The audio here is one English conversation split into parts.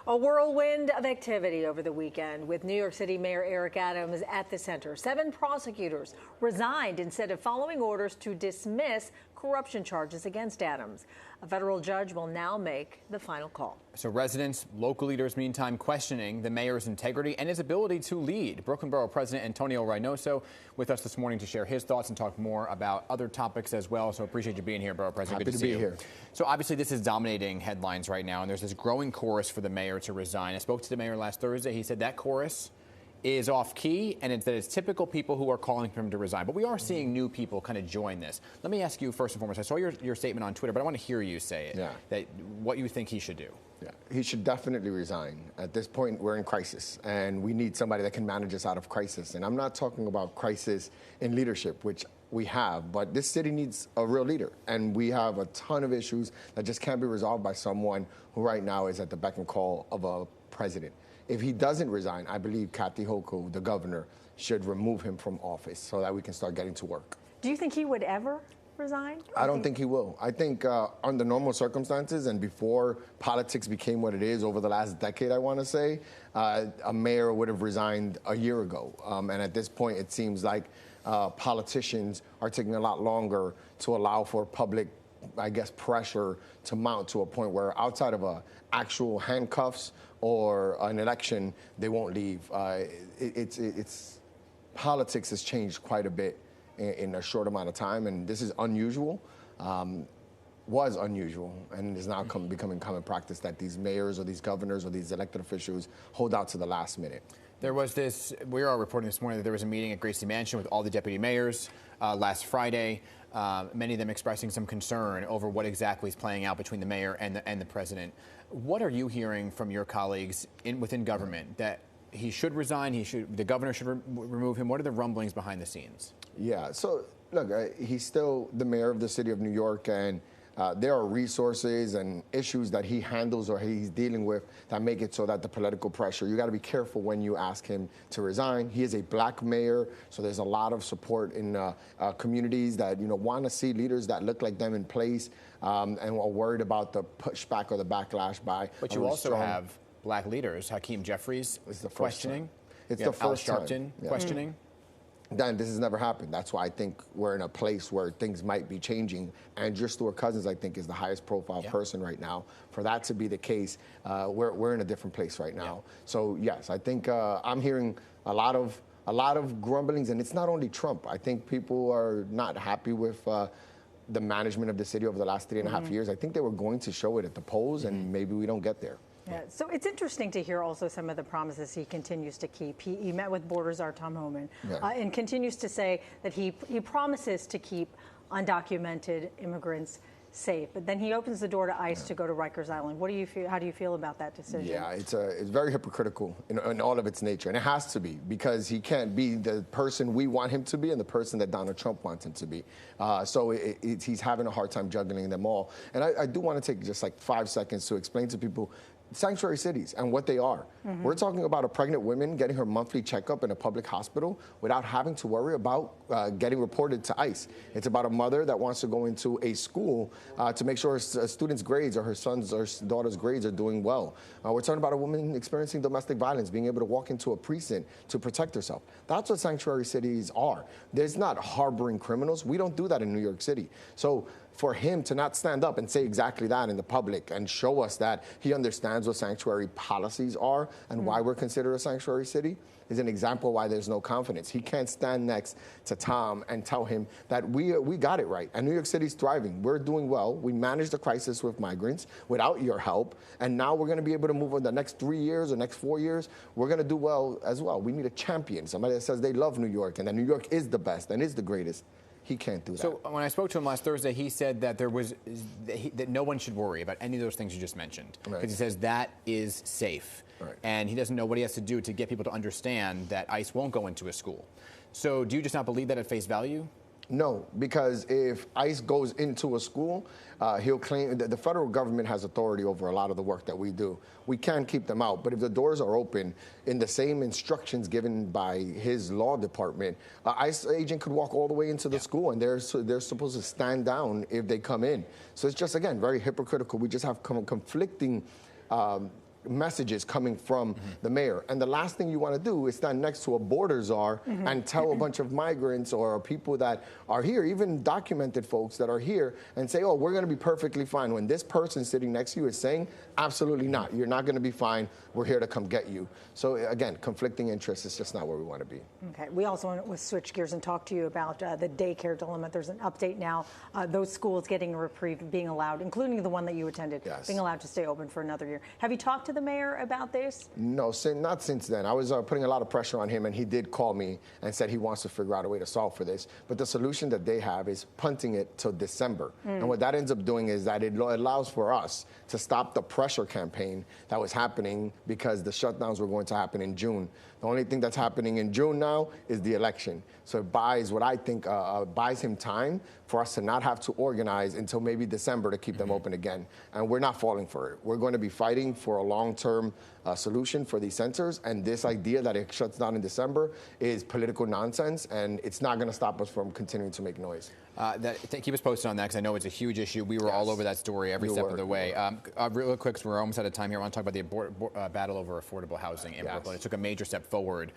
A whirlwind of activity over the weekend with New York City Mayor Eric Adams at the center. 7 prosecutors resigned instead of following orders to dismiss corruption charges against Adams. A federal judge will now make the final call. So residents, local leaders, meantime, questioning the mayor's integrity and his ability to lead. Brooklyn Borough President Antonio Reynoso with us this morning to share his thoughts and talk more about other topics as well. So appreciate you being here, Borough President. Happy to be here. So obviously this is dominating headlines right now, and there's this growing chorus for the mayor to resign. I spoke to the mayor last Thursday. He said that chorus is off key, and that it's typical people who are calling for him to resign. But we are seeing new people kind of join this. Let me ask you first and foremost, I saw your statement on Twitter, but I want to hear you say it, that what you think he should do. Yeah, he should definitely resign. At this point, we're in crisis, and we need somebody that can manage us out of crisis. And I'm not talking about crisis in leadership, which we have, but this city needs a real leader. And we have a ton of issues that just can't be resolved by someone who right now is at the beck and call of a president. If he doesn't resign, I believe Kathy Hochul, the governor, should remove him from office so that we can start getting to work. Do you think he would ever resign? I don't think he will. I think under normal circumstances and before politics became what it is over the last decade, I want to say, a mayor would have resigned a year ago. And at this point, it seems like politicians are taking a lot longer to allow for public, I guess, pressure to mount to a point where outside of actual handcuffs or an election, they won't leave. Politics has changed quite a bit in a short amount of time, and this is unusual. Was unusual, and is now becoming common practice that these mayors or these governors or these elected officials hold out to the last minute. There was this, we are reporting this morning that there was a meeting at Gracie Mansion with all the deputy mayors last Friday, many of them expressing some concern over what exactly is playing out between the mayor and the president. What are you hearing from your colleagues within government that he should resign, the governor should remove him? What are the rumblings behind the scenes? Yeah, so look, he's still the mayor of the city of New York, and there are resources and issues that he handles or he's dealing with that make it so that the political pressure, you got to be careful when you ask him to resign. He is a black mayor, so there's a lot of support in communities that want to see leaders that look like them in place and are worried about the pushback or the backlash by. But you also have black leaders, Hakeem Jeffries questioning. It's the first time. Al Sharpton questioning. Dan, this has never happened. That's why I think we're in a place where things might be changing. Andrew Stewart-Cousins, I think, is the highest profile person right now. For that to be the case, we're in a different place right now. So yes, I think I'm hearing a lot of grumblings, and it's not only Trump. I think people are not happy with the management of the city over the last 3.5 years. I think they were going to show it at the polls, and maybe we don't get there. Yeah, so it's interesting to hear also some of the promises he continues to keep. He met with Borders Czar Tom Homan and continues to say that he promises to keep undocumented immigrants safe, but then he opens the door to ICE to go to Rikers Island. What do you feel? How do you feel about that decision? Yeah, it's very hypocritical in all of its nature, and it has to be, because he can't be the person we want him to be and the person that Donald Trump wants him to be. So he's having a hard time juggling them all. And I do want to take just like 5 seconds to explain to people sanctuary cities and what they are. We're talking about a pregnant woman getting her monthly checkup in a public hospital without having to worry about getting reported to ICE. It's about a mother that wants to go into a school to make sure her students' grades or her son's or daughter's grades are doing well. We're talking about a woman experiencing domestic violence, being able to walk into a precinct to protect herself. That's what sanctuary cities are. There's not harboring criminals. We don't do that in New York City. So for him to not stand up and say exactly that in the public and show us that he understands what sanctuary policies are and why we're considered a sanctuary city is an example why there's no confidence. He can't stand next to Tom and tell him that we got it right and New York City's thriving. We're doing well. We managed the crisis with migrants without your help, and now we're going to be able to move on the next 3 years or next 4 years. We're going to do well as well. We need a champion, somebody that says they love New York and that New York is the best and is the greatest. He can't do that. So when I spoke to him last Thursday, he said that that no one should worry about any of those things you just mentioned, because he says that is safe, and he doesn't know what he has to do to get people to understand that ICE won't go into a school. So do you just not believe that at face value? No, because if ICE goes into a school, he'll claim that the federal government has authority over a lot of the work that we do. We can keep them out, but if the doors are open in the same instructions given by his law department, ICE agent could walk all the way into the school, and they're supposed to stand down if they come in. So it's just, again, very hypocritical. We just have conflicting messages coming from the mayor. And the last thing you want to do is stand next to a border czar and tell a bunch of migrants or people that are here, even documented folks that are here, and say, oh, we're going to be perfectly fine. When this person sitting next to you is saying, absolutely not. You're not going to be fine. We're here to come get you. So again, conflicting interests is just not where we want to be. Okay. We also want to switch gears and talk to you about the daycare dilemma. There's an update now. Those schools getting a reprieve, being allowed, including the one that you attended, being allowed to stay open for another year. Have you talked to the mayor about this? No, not since then. I was putting a lot of pressure on him, and he did call me and said he wants to figure out a way to solve for this. But the solution that they have is punting it till December. And what that ends up doing is that it allows for us to stop the pressure campaign that was happening because the shutdowns were going to happen in June. The only thing that's happening in June now is the election. So it buys what I think buys him time for us to not have to organize until maybe December to keep them open again. And we're not falling for it. We're going to be fighting for a long-term solution for these centers. And this idea that it shuts down in December is political nonsense, and it's not going to stop us from continuing to make noise. Keep us posted on that, because I know it's a huge issue. We were all over that story every step of the way. Real quick, so we're almost out of time here. I want to talk about the battle over affordable housing in Brooklyn. It took a major step forward.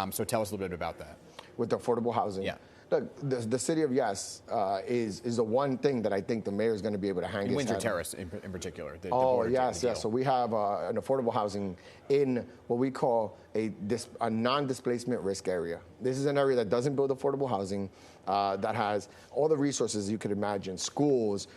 So tell us a little bit about that. With the affordable housing? Yeah. Look, the city of Yes is the one thing that I think the mayor is going to be able to hang his hat on. Windsor Terrace in particular. Yes. So we have an affordable housing in what we call a non-displacement risk area. This is an area that doesn't build affordable housing, that has all the resources you could imagine: schools,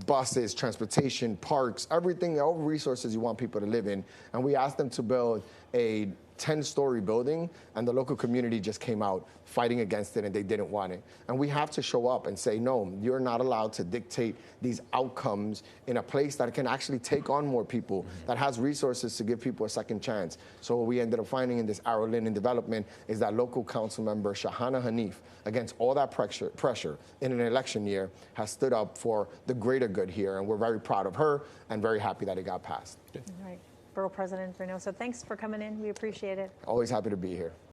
buses, transportation, parks, everything, all the resources you want people to live in. And we asked them to build a 10-story building, and the local community just came out fighting against it, and they didn't want it. And we have to show up and say, no, you're not allowed to dictate these outcomes in a place that can actually take on more people, that has resources to give people a second chance. So what we ended up finding in this Arrow Linden development is that local council member Shahana Hanif, against all that pressure in an election year, has stood up for the greater good here, and we're very proud of her and very happy that it got passed. All right. Borough President Reynoso, thanks for coming in. We appreciate it. Always happy to be here.